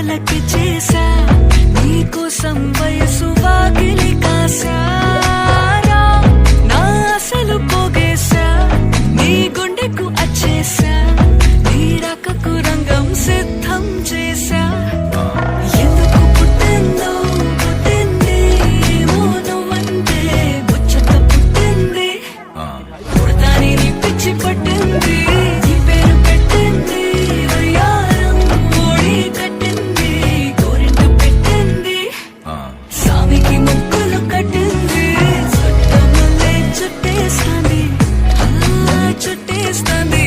కళ్ళకి చేసా నీకోసం వయసు వాకిలి కాసారా నా అసలు పోగేశా నీ గుండెకు అచ్చేసా నీ రాకకు రంగం సిద్ధం చేసా ఎందుకు పుట్టిందో పుట్టింది ఏమో నువ్వంటే ముచ్చట పుట్టింది పుడతాని నీ పిచ్చి పట్టింది నీ పేరు పెట్టింది వయ్యారం ఓడి కట్టింది కోరింట పెట్టింది సామికి ముక్కులు కట్టింది చుట్టమల్లే చుట్టేస్తాంది చుట్టేస్తాంది